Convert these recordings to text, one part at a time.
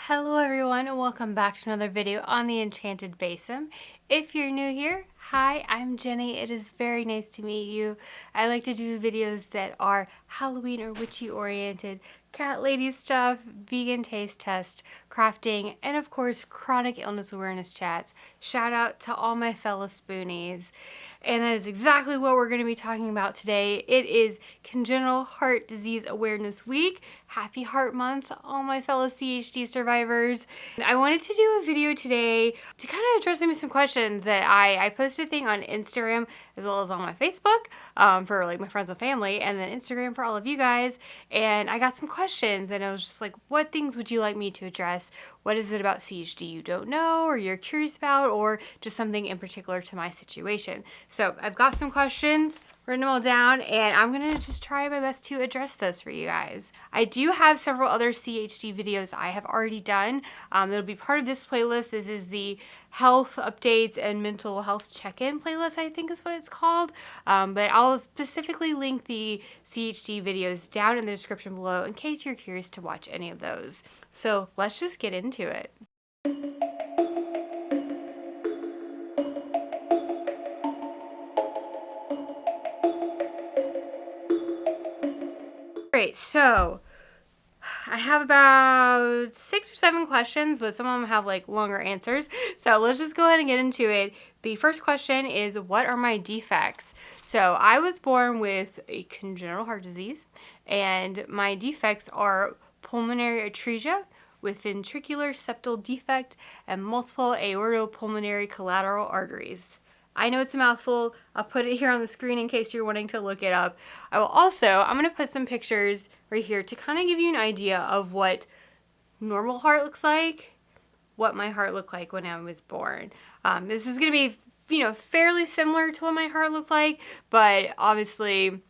Hello everyone and welcome back to another video on the Enchanted Basin. If you're new here, hi, I'm Jenny. It is very nice to meet you. I like to do videos that are Halloween or witchy oriented, cat lady stuff, vegan taste test, crafting, and of course chronic illness awareness chats. Shout out to all my fellow spoonies. And that is exactly what we're going to be talking about today. It is Congenital Heart Disease Awareness Week. Happy Heart Month, all my fellow CHD survivors. I wanted to do a video today to kind of address maybe some questions that I posted a thing on Instagram as well as on my Facebook for like my friends and family, and then Instagram for all of you guys. And I got some questions and I was just like, what things would you like me to address? What is it about CHD you don't know or you're curious about, or just something in particular to my situation? So I've got some questions, written them all down, and I'm gonna just try my best to address those for you guys. I do have several other CHD videos I have already done. It'll be part of this playlist. This is the health updates and mental health check-in playlist, I think is what it's called. But I'll specifically link the CHD videos down in the description below in case you're curious to watch any of those. So let's just get into it. Great, so I have about 6 or 7 questions, but some of them have like longer answers. So let's just go ahead and get into it. The first question is, what are my defects? So I was born with a congenital heart disease, and my defects are pulmonary atresia with ventricular septal defect and multiple aorto pulmonary collateral arteries. I know it's a mouthful. I'll put it here on the screen in case you're wanting to look it up. I'm going to put some pictures right here to kind of give you an idea of what normal heart looks like, what my heart looked like when I was born. This is going to be, fairly similar to what my heart looked like, but obviously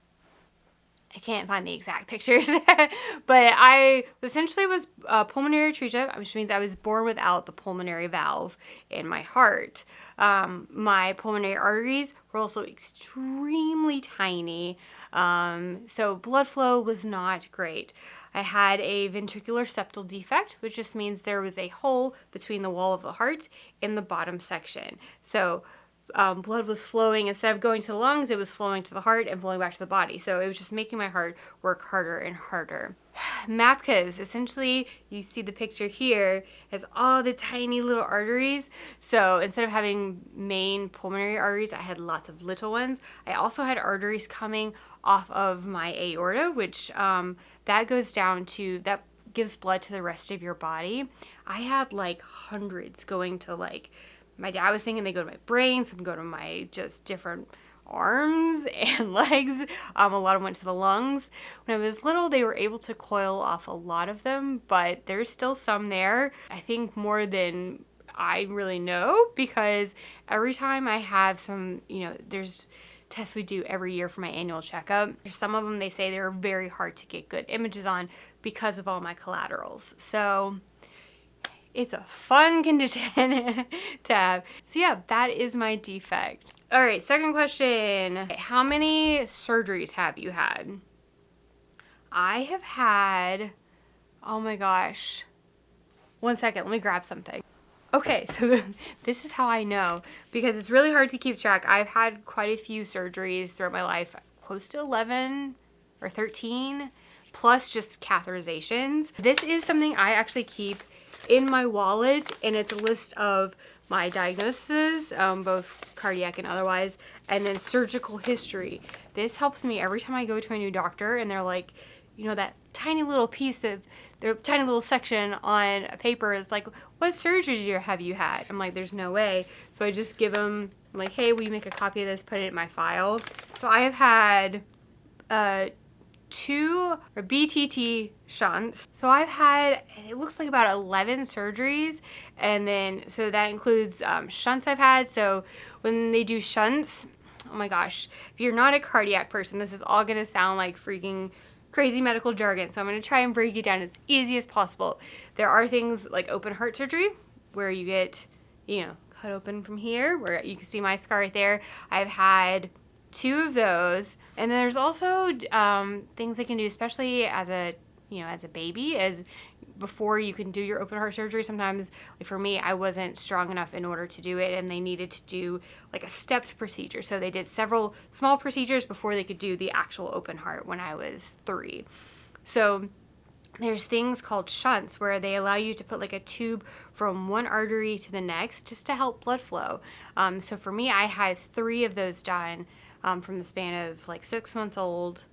I can't find the exact pictures. But I essentially was pulmonary atresia, which means I was born without the pulmonary valve in my heart. My pulmonary arteries were also extremely tiny, so blood flow was not great. I had a ventricular septal defect, which just means there was a hole between the wall of the heart and the bottom section. So blood was flowing, instead of going to the lungs, it was flowing to the heart and flowing back to the body. So it was just making my heart work harder and harder. MAPKAs, essentially, you see the picture here, has all the tiny little arteries. So instead of having main pulmonary arteries, I had lots of little ones. I also had arteries coming off of my aorta, which that goes down to, that gives blood to the rest of your body. I had like hundreds going to like, my dad was thinking they go to my brain, some go to my just different arms and legs. A lot of them went to the lungs. When I was little, they were able to coil off a lot of them, but there's still some there. I think more than I really know, because every time I have some, there's tests we do every year for my annual checkup. Some of them, they say they're very hard to get good images on because of all my collaterals. So it's a fun condition to have. So yeah, that is my defect. All right, second question. How many surgeries have you had? I have had, oh my gosh. One second, let me grab something. Okay, so this is how I know, because it's really hard to keep track. I've had quite a few surgeries throughout my life, close to 11 or 13, plus just catheterizations. This is something I actually keep in my wallet, and it's a list of my diagnoses, both cardiac and otherwise, and then surgical history. This helps me every time I go to a new doctor and they're like, that tiny little piece of, their tiny little section on a paper is like, what surgery have you had? I'm like, there's no way. So I just give them, I'm like, hey, will you make a copy of this, put it in my file? So I have had 2 BTT shunts. So I've had, it looks like about 11 surgeries, and then so that includes shunts I've had. So when they do shunts, oh my gosh, if you're not a cardiac person, this is all gonna sound like freaking crazy medical jargon, so I'm gonna try and break it down as easy as possible. There are things like open heart surgery where you get, cut open from here, where you can see my scar right there. I've had 2 of those, and then there's also things they can do, especially as a baby, as before you can do your open heart surgery, sometimes, like for me, I wasn't strong enough in order to do it, and they needed to do like a stepped procedure. So they did several small procedures before they could do the actual open heart when I was 3. So there's things called shunts where they allow you to put like a tube from one artery to the next just to help blood flow. So for me, I had 3 of those done from the span of like 6 months old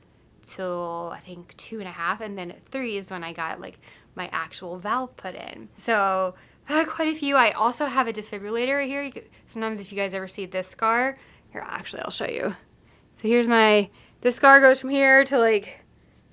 till I think 2.5, and then at 3 is when I got like my actual valve put in. So I had quite a few. I also have a defibrillator right here. Sometimes if you guys ever see this scar, here, actually I'll show you. So here's this scar goes from here to like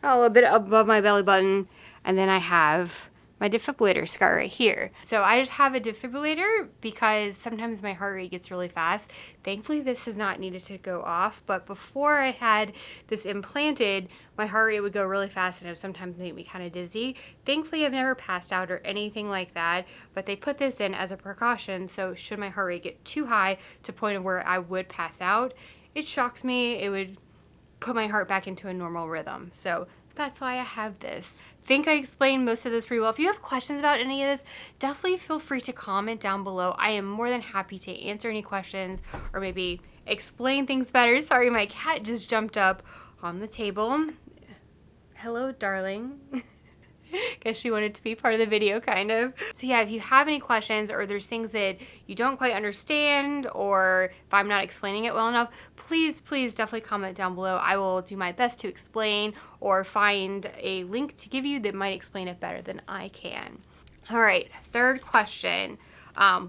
a little bit above my belly button, and then I have my defibrillator scar right here. So I just have a defibrillator because sometimes my heart rate gets really fast. Thankfully, this has not needed to go off, but before I had this implanted, my heart rate would go really fast and it would sometimes make me kind of dizzy. Thankfully, I've never passed out or anything like that, but they put this in as a precaution, so should my heart rate get too high to the point of where I would pass out, it shocks me, it would put my heart back into a normal rhythm. So that's why I have this. I think I explained most of this pretty well. If you have questions about any of this, definitely feel free to comment down below. I am more than happy to answer any questions or maybe explain things better. Sorry, my cat just jumped up on the table. Hello, darling. Guess she wanted to be part of the video, kind of. So yeah, if you have any questions or there's things that you don't quite understand, or if I'm not explaining it well enough, please definitely comment down below. I will do my best to explain or find a link to give you that might explain it better than I can. All right, 3rd question.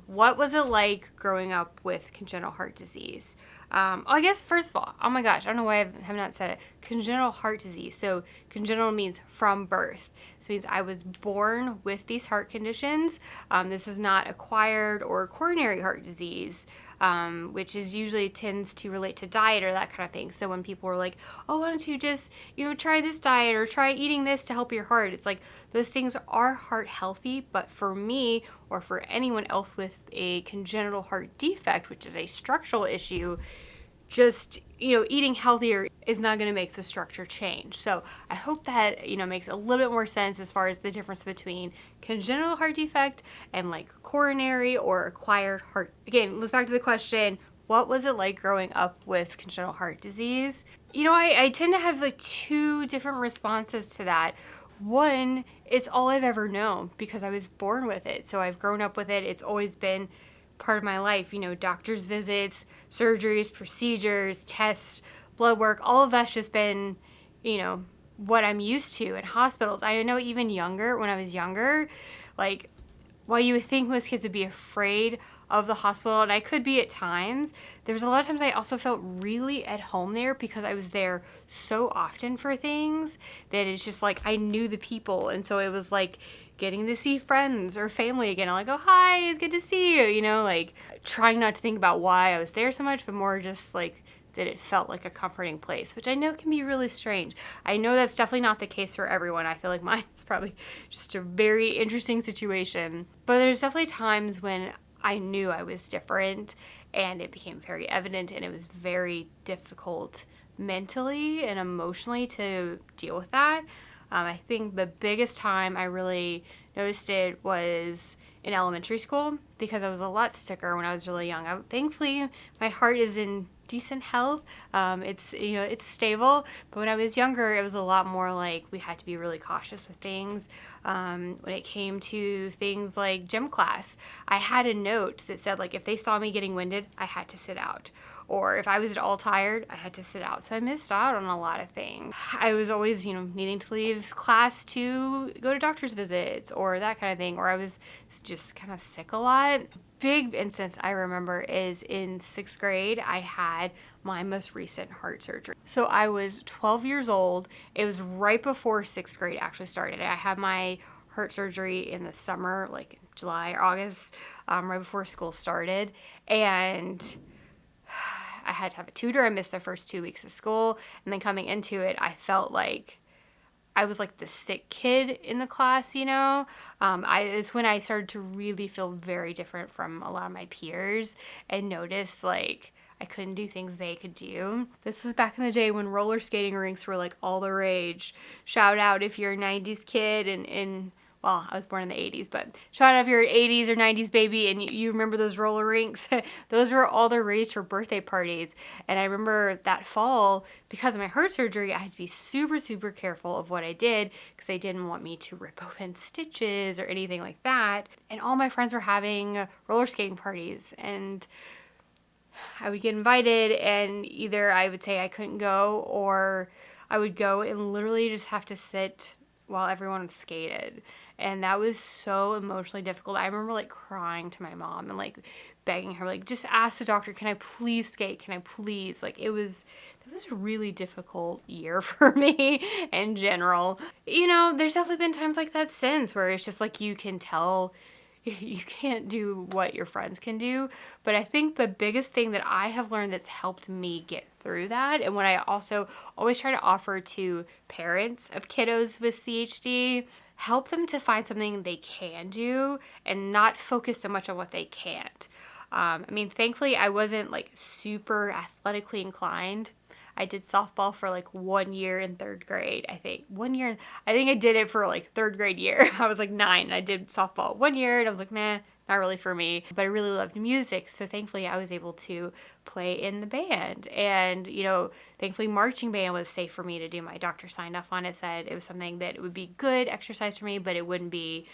What was it like growing up with congenital heart disease? I guess first of all, oh my gosh, I don't know why I have not said it. Congenital heart disease. So congenital means from birth. This means I was born with these heart conditions. This is not acquired or coronary heart disease, which is usually tends to relate to diet or that kind of thing. So when people are like, oh, why don't you just, try this diet or try eating this to help your heart? It's like those things are heart healthy, but for me or for anyone else with a congenital heart defect, which is a structural issue, just, eating healthier is not going to make the structure change. So I hope that, makes a little bit more sense as far as the difference between congenital heart defect and like coronary or acquired heart. Again, let's back to the question, what was it like growing up with congenital heart disease? I tend to have like 2 different responses to that. One, it's all I've ever known because I was born with it. So I've grown up with it. It's always been part of my life, doctor's visits, surgeries, procedures, tests, blood work, all of that's just been, what I'm used to in hospitals. I know even when I was younger, like, while you would think most kids would be afraid of the hospital, and I could be at times, there was a lot of times I also felt really at home there because I was there so often for things that it's just like I knew the people, and so it was like getting to see friends or family again. I'm like, oh, hi, it's good to see you, like trying not to think about why I was there so much, but more just like that it felt like a comforting place, which I know can be really strange. I know that's definitely not the case for everyone. I feel like mine is probably just a very interesting situation, but there's definitely times when I knew I was different and it became very evident, and it was very difficult mentally and emotionally to deal with that. I think the biggest time I really noticed it was in elementary school because I was a lot sicker when I was really young. Thankfully, my heart is in decent health. It's stable, but when I was younger, it was a lot more like we had to be really cautious with things. When it came to things like gym class, I had a note that said like if they saw me getting winded, I had to sit out. Or if I was at all tired, I had to sit out. So I missed out on a lot of things. I was always, needing to leave class to go to doctor's visits or that kind of thing. Or I was just kind of sick a lot. Big instance I remember is in 6th grade, I had my most recent heart surgery. So I was 12 years old. It was right before 6th grade actually started. I had my heart surgery in the summer, like July or August, right before school started. And I had to have a tutor. I missed the first 2 weeks of school. And then coming into it, I felt like I was like the sick kid in the class, It's when I started to really feel very different from a lot of my peers and noticed like I couldn't do things they could do. This was back in the day when roller skating rinks were like all the rage. Shout out if you're a 90s kid and well, I was born in the 80s, but shout out if you're an 80s or 90s baby and you remember those roller rinks. Those were all the rage for birthday parties. And I remember that fall, because of my heart surgery, I had to be super, super careful of what I did because they didn't want me to rip open stitches or anything like that. And all my friends were having roller skating parties, and I would get invited, and either I would say I couldn't go, or I would go and literally just have to sit while everyone skated. And that was so emotionally difficult. I remember like crying to my mom and like begging her, like, just ask the doctor, can I please skate? Can I please? Like, that was a really difficult year for me in general. You know, there's definitely been times like that since where it's just like you can tell you can't do what your friends can do. But I think the biggest thing that I have learned that's helped me get through that, and what I also always try to offer to parents of kiddos with CHD, help them to find something they can do and not focus so much on what they can't. I mean, thankfully, I wasn't like super athletically inclined. I did softball for like 1 year in third grade, I think. 1 year, I think I did it for like third grade year. I was like 9 and I did softball 1 year and I was like, nah, not really for me. But I really loved music. So thankfully I was able to play in the band. And, you know, thankfully marching band was safe for me to do. My doctor signed off on it, said it was something that would be good exercise for me, but it wouldn't be,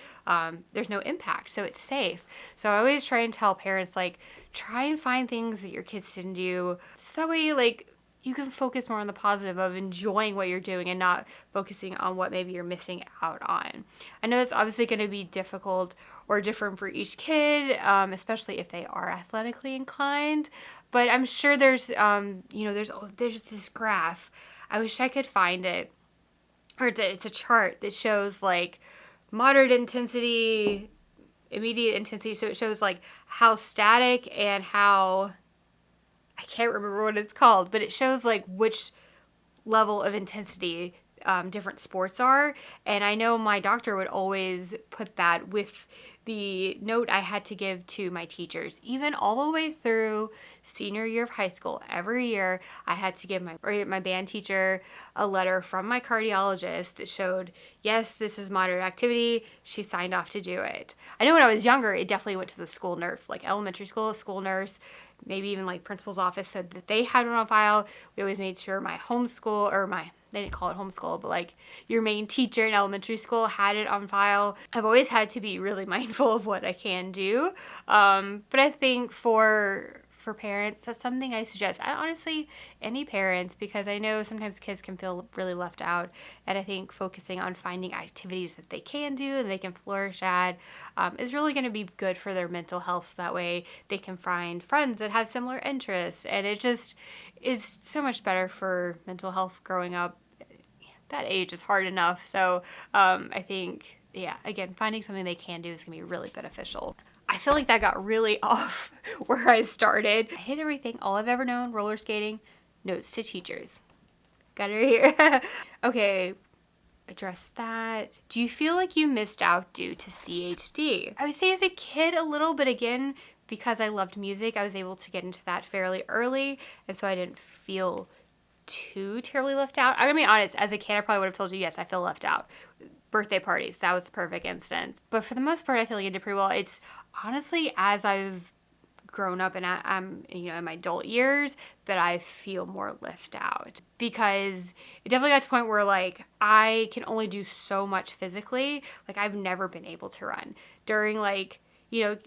there's no impact. So it's safe. So I always try and tell parents, like, try and find things that your kids didn't do. So that way, like, you can focus more on the positive of enjoying what you're doing and not focusing on what maybe you're missing out on. I know that's obviously going to be difficult or different for each kid, especially if they are athletically inclined. But I'm sure there's, there's this graph. I wish I could find it. Or it's a chart that shows like moderate intensity, immediate intensity. So it shows like how static and how, I can't remember what it's called, but it shows like which level of intensity different sports are. And I know my doctor would always put that with the note I had to give to my teachers, even all the way through senior year of high school. Every year I had to give my band teacher a letter from my cardiologist that showed, yes, this is moderate activity. She signed off to do it. I know when I was younger, it definitely went to the school nurse, like elementary school nurse, maybe even like principal's office said that they had one on file. We always made sure my homeschool, or they didn't call it homeschool, but like your main teacher in elementary school had it on file. I've always had to be really mindful of what I can do. But I think for parents, that's something I suggest. Honestly, any parents, because I know sometimes kids can feel really left out, and I think focusing on finding activities that they can do and they can flourish at is really going to be good for their mental health. So that way they can find friends that have similar interests, and it just is so much better for mental health growing up. That age is hard enough. So I think, yeah, again, finding something they can do is going to be really beneficial. I feel like that got really off where I started. I hate everything, all I've ever known, roller skating, notes to teachers. Got it right here. Okay, address that. Do you feel like you missed out due to CHD? I would say as a kid a little, but again, because I loved music, I was able to get into that fairly early, and so I didn't feel too terribly left out. I'm gonna be honest, as a kid, I probably would have told you, yes, I feel left out. Birthday parties, that was the perfect instance. But for the most part, I feel like I did pretty well. It's honestly as I've grown up and I'm in my adult years that I feel more left out, because it definitely got to a point where like I can only do so much physically. Like I've never been able to run during like,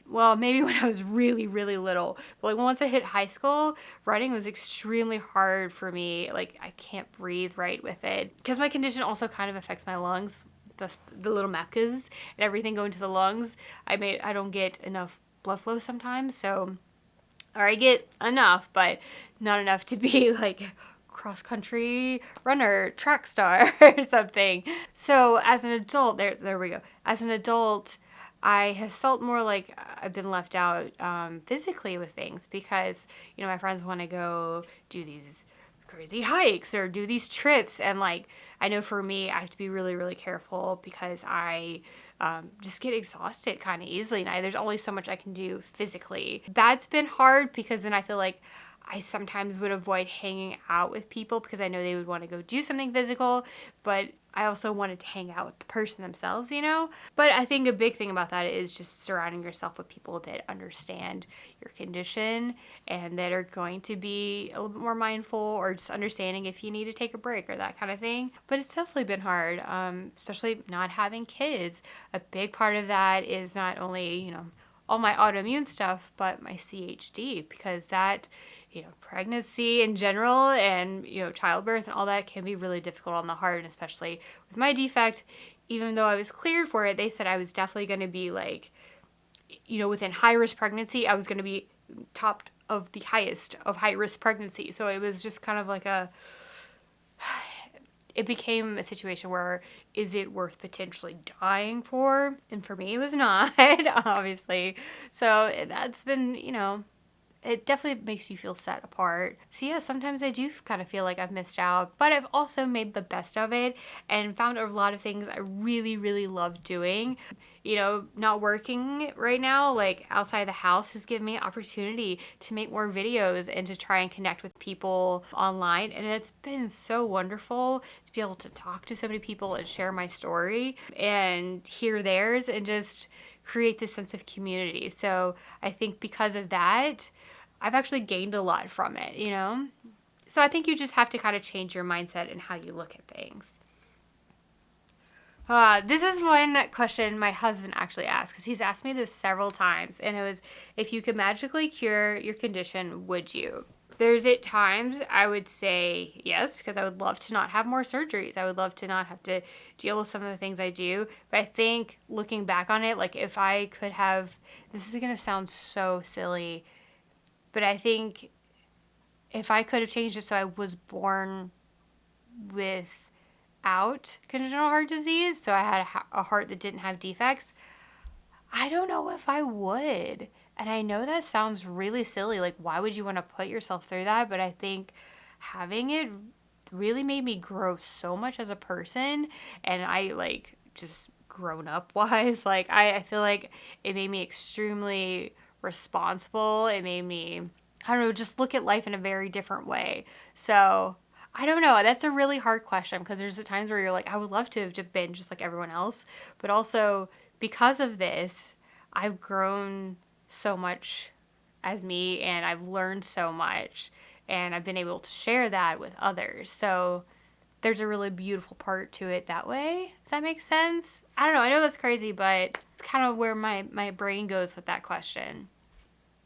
well, maybe when I was really, really little. But like once I hit high school, running was extremely hard for me. Like I can't breathe right with it, because my condition also kind of affects my lungs. The little macas and everything going to the lungs. I don't get enough blood flow sometimes, or I get enough, but not enough to be like cross-country runner, track star or something. So as an adult, there we go. As an adult, I have felt more like I've been left out physically with things, because my friends want to go do these crazy hikes or do these trips, and like I know for me I have to be really, really careful, because I just get exhausted kind of easily, and there's only so much I can do physically. That's been hard, because then I feel like I sometimes would avoid hanging out with people because I know they would want to go do something physical, but I also wanted to hang out with the person themselves, you know? But I think a big thing about that is just surrounding yourself with people that understand your condition and that are going to be a little bit more mindful, or just understanding if you need to take a break or that kind of thing. But it's definitely been hard, especially not having kids. A big part of that is not only, all my autoimmune stuff, but my CHD, because that, pregnancy in general and, childbirth and all that can be really difficult on the heart. And especially with my defect, even though I was cleared for it, they said I was definitely going to be like, within high risk pregnancy, I was going to be top of the highest of high risk pregnancy. So it was just kind of like it became a situation where, is it worth potentially dying for? And for me, it was not, obviously. So that's been, it definitely makes you feel set apart. So yeah, sometimes I do kind of feel like I've missed out, but I've also made the best of it and found a lot of things I really, really love doing. Not working right now, like outside the house, has given me an opportunity to make more videos and to try and connect with people online. And it's been so wonderful to be able to talk to so many people and share my story and hear theirs and just create this sense of community. So I think because of that, I've actually gained a lot from it, So I think you just have to kind of change your mindset and how you look at things. This is one question my husband actually asked, because he's asked me this several times, and it was, if you could magically cure your condition, would you? There's at times I would say yes, because I would love to not have more surgeries. I would love to not have to deal with some of the things I do. But I think looking back on it, like if I could have, this is going to sound so silly, but I think if I could have changed it so I was born without congenital heart disease, so I had a heart that didn't have defects, I don't know if I would. And I know that sounds really silly. Like, why would you want to put yourself through that? But I think having it really made me grow so much as a person. And I, just grown up wise, I feel like it made me extremely responsible. It made me, I don't know, just look at life in a very different way. So I don't know. That's a really hard question, because there's the times where you're like, I would love to have been just like everyone else. But also, because of this, I've grown so much as me, and I've learned so much, and I've been able to share that with others. So there's a really beautiful part to it that way, if that makes sense. I don't know. I know that's crazy, but it's kind of where my brain goes with that question.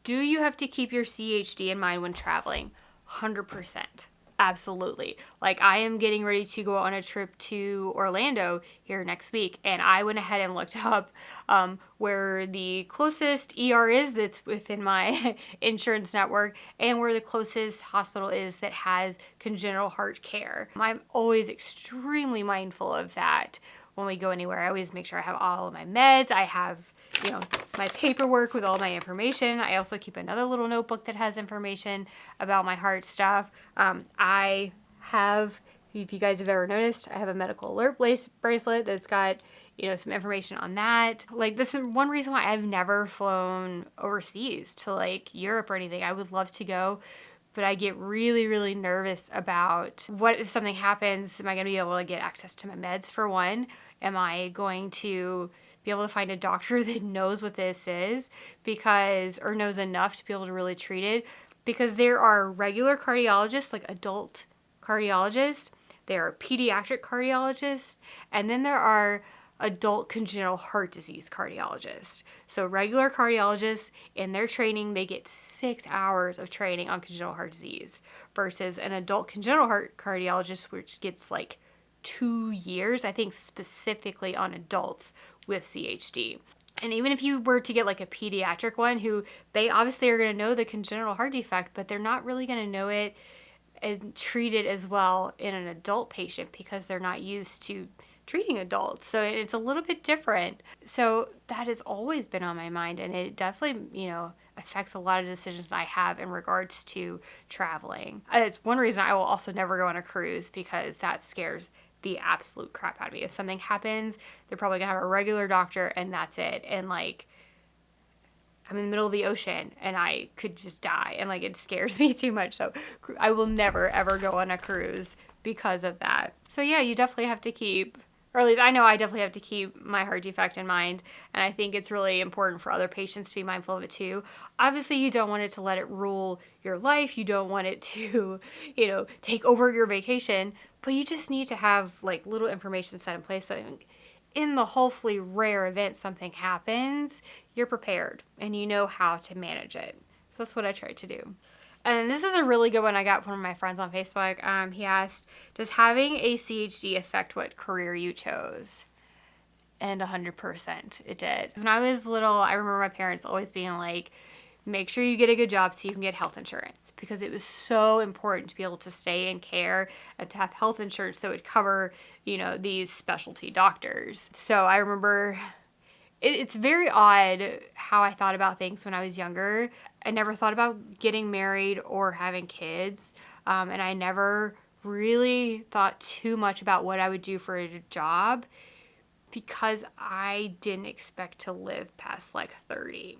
Do you have to keep your CHD in mind when traveling? 100%. Absolutely. I am getting ready to go on a trip to Orlando here next week, and I went ahead and looked up where the closest ER is that's within my insurance network, and where the closest hospital is that has congenital heart care. I'm always extremely mindful of that when we go anywhere. I always make sure I have all of my meds. I have my paperwork with all my information. I also keep another little notebook that has information about my heart stuff. I have, if you guys have ever noticed, I have a medical alert bracelet that's got, some information on that. This is one reason why I've never flown overseas to Europe or anything. I would love to go, but I get really, really nervous about what if something happens. Am I going to be able to get access to my meds, for one? Am I going to be able to find a doctor that knows what this is, or knows enough to be able to really treat it? Because there are regular cardiologists, like adult cardiologists, there are pediatric cardiologists, and then there are adult congenital heart disease cardiologists. So regular cardiologists, in their training, they get 6 hours of training on congenital heart disease, versus an adult congenital heart cardiologist, which gets 2 years, I think, specifically on adults with CHD. And even if you were to get a pediatric one, who they obviously are going to know the congenital heart defect, but they're not really going to know it and treat it as well in an adult patient, because they're not used to treating adults. So it's a little bit different. So that has always been on my mind, and it definitely, affects a lot of decisions I have in regards to traveling. It's one reason I will also never go on a cruise, because that scares the absolute crap out of me. If something happens, they're probably gonna have a regular doctor, and that's it. And I'm in the middle of the ocean and I could just die, and like it scares me too much. So I will never ever go on a cruise because of that. So yeah, you definitely have to keep, or at least I know I definitely have to keep my heart defect in mind. And I think it's really important for other patients to be mindful of it too. Obviously, you don't want it to let it rule your life. You don't want it to, take over your vacation, but you just need to have like little information set in place. So in the hopefully rare event something happens, you're prepared and you know how to manage it. So that's what I try to do. And this is a really good one I got from one of my friends on Facebook. He asked, does having a CHD affect what career you chose? And 100% it did. When I was little, I remember my parents always being like, make sure you get a good job so you can get health insurance, because it was so important to be able to stay in care and to have health insurance that would cover, these specialty doctors. So I remember it's very odd how I thought about things when I was younger. I never thought about getting married or having kids. And I never really thought too much about what I would do for a job, because I didn't expect to live past like 30.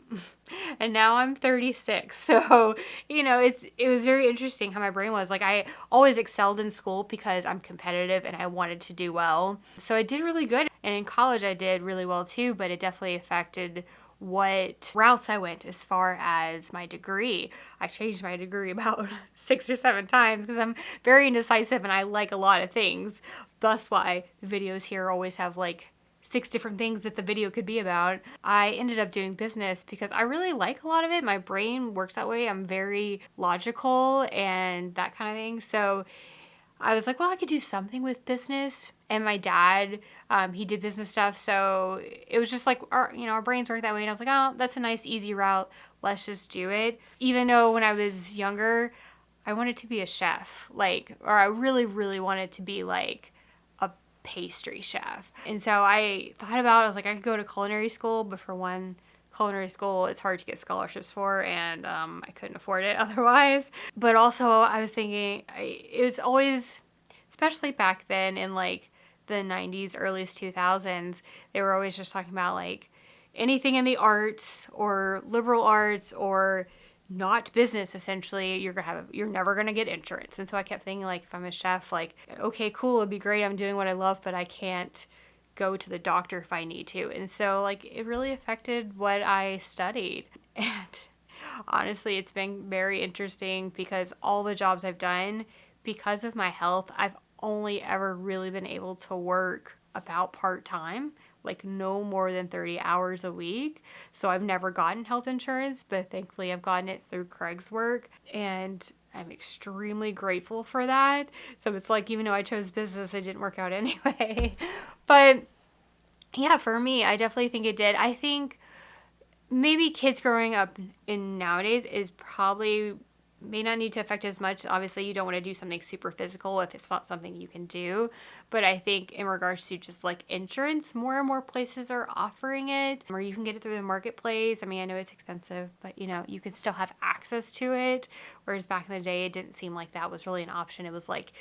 And now I'm 36. So, it was very interesting how my brain was. Like, I always excelled in school because I'm competitive and I wanted to do well. So I did really good. And in college I did really well too, but it definitely affected what routes I went as far as my degree. I changed my degree about 6 or 7 times because I'm very indecisive and I like a lot of things. Thus why the videos here always have like 6 different things that the video could be about. I ended up doing business because I really like a lot of it. My brain works that way. I'm very logical and that kind of thing. So I was like, well, I could do something with business. And my dad, he did business stuff. So it was just like, our brains work that way. And I was like, oh, that's a nice, easy route. Let's just do it. Even though when I was younger, I wanted to be a chef, or I really, really wanted to be like a pastry chef. And so I thought about it. I was like, I could go to culinary school, but for one, culinary school, it's hard to get scholarships for, and I couldn't afford it otherwise. But also I was thinking, it was always, especially back then in like the 90s, earliest 2000s, they were always just talking about like anything in the arts or liberal arts or not business, essentially, you're never gonna get insurance. And so I kept thinking, like, if I'm a chef, like, okay, cool, it'd be great, I'm doing what I love, but I can't go to the doctor if I need to. And so like it really affected what I studied. And honestly, it's been very interesting because all the jobs I've done, because of my health, I've only ever really been able to work about part-time, like no more than 30 hours a week. So I've never gotten health insurance, but thankfully I've gotten it through Craig's work, and I'm extremely grateful for that. So it's like, even though I chose business, it didn't work out anyway. But yeah, for me, I definitely think it did. I think maybe kids growing up in nowadays is probably may not need to affect as much. Obviously, you don't want to do something super physical if it's not something you can do. But I think in regards to just like insurance, more and more places are offering it, or you can get it through the marketplace. I mean, I know it's expensive, but you can still have access to it. Whereas back in the day, it didn't seem like that was really an option. It was like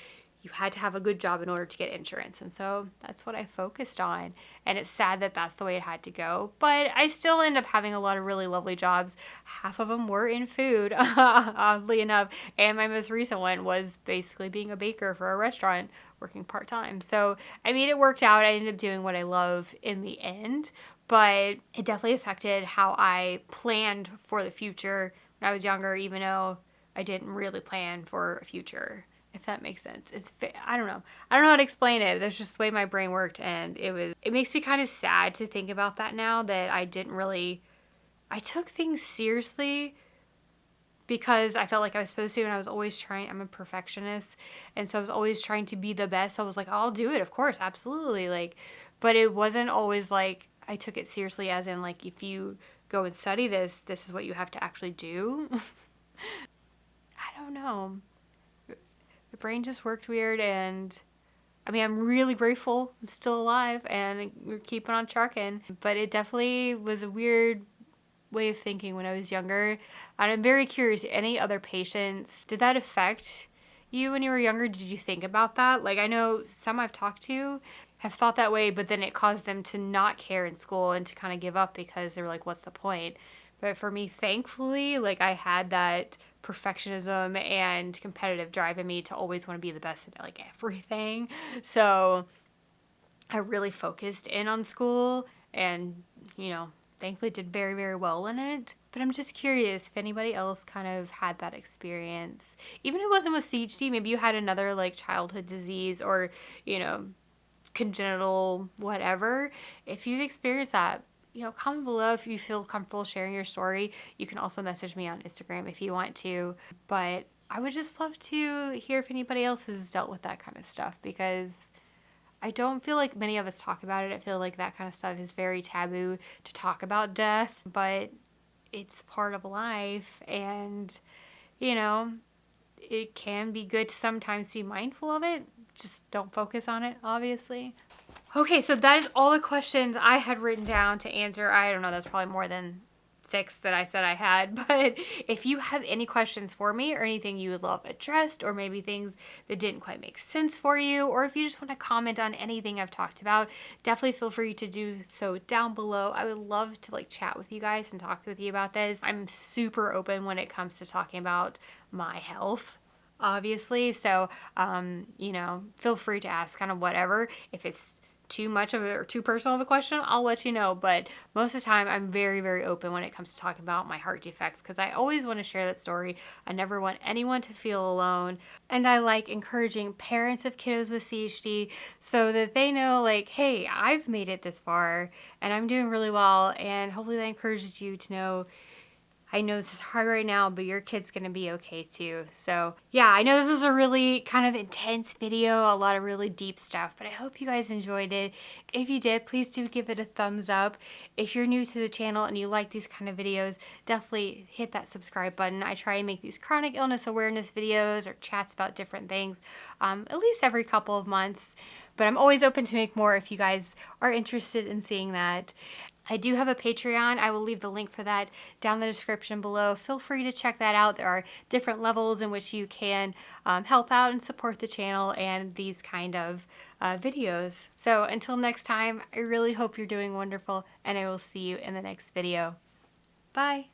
you had to have a good job in order to get insurance. And so that's what I focused on. And it's sad that that's the way it had to go. But I still end up having a lot of really lovely jobs. Half of them were in food, oddly enough. And my most recent one was basically being a baker for a restaurant, working part-time. So, I mean, it worked out. I ended up doing what I love in the end. But it definitely affected how I planned for the future when I was younger, even though I didn't really plan for a future. If that makes sense. I don't know how to explain it. That's just the way my brain worked, and it makes me kind of sad to think about that now, that I took things seriously because I felt like I was supposed to, and I was always trying. I'm a perfectionist, and so I was always trying to be the best. So I was like, I'll do it, of course, absolutely. But it wasn't always like I took it seriously as in like, if you go and study this is what you have to actually do. I don't know. The brain just worked weird, and I mean, I'm really grateful I'm still alive and we're keeping on trucking, but it definitely was a weird way of thinking when I was younger. And I'm very curious, any other patients, did that affect you when you were younger? Did you think about that? Like, I know some I've talked to have thought that way, but then it caused them to not care in school and to kind of give up because they were like, what's the point? But for me, thankfully, like I had that perfectionism and competitive drive in me to always want to be the best at like everything. So I really focused in on school and, thankfully did very, very well in it. But I'm just curious if anybody else kind of had that experience. Even if it wasn't with CHD, maybe you had another like childhood disease or, congenital whatever. If you've experienced that, comment below if you feel comfortable sharing your story. You can also message me on Instagram if you want to. But I would just love to hear if anybody else has dealt with that kind of stuff, because I don't feel like many of us talk about it. I feel like that kind of stuff is very taboo to talk about death, but it's part of life, and it can be good to sometimes be mindful of it. Just don't focus on it, obviously. Okay, so that is all the questions I had written down to answer. I don't know, that's probably more than 6 that I said I had, but if you have any questions for me or anything you would love addressed, or maybe things that didn't quite make sense for you, or if you just want to comment on anything I've talked about, definitely feel free to do so down below. I would love to like chat with you guys and talk with you about this. I'm super open when it comes to talking about my health, obviously. So, feel free to ask kind of whatever. If it's too much of it or too personal of a question, I'll let you know. But most of the time, I'm very, very open when it comes to talking about my heart defects, because I always want to share that story. I never want anyone to feel alone. And I like encouraging parents of kiddos with CHD so that they know, like, hey, I've made it this far and I'm doing really well. And hopefully that encourages you to know, I know this is hard right now, but your kid's gonna be okay too. So yeah, I know this was a really kind of intense video, a lot of really deep stuff, but I hope you guys enjoyed it. If you did, please do give it a thumbs up. If you're new to the channel and you like these kind of videos, definitely hit that subscribe button. I try and make these chronic illness awareness videos or chats about different things at least every couple of months, but I'm always open to make more if you guys are interested in seeing that. I do have a Patreon. I will leave the link for that down in the description below. Feel free to check that out. There are different levels in which you can help out and support the channel and these kind of videos. So until next time, I really hope you're doing wonderful, and I will see you in the next video. Bye.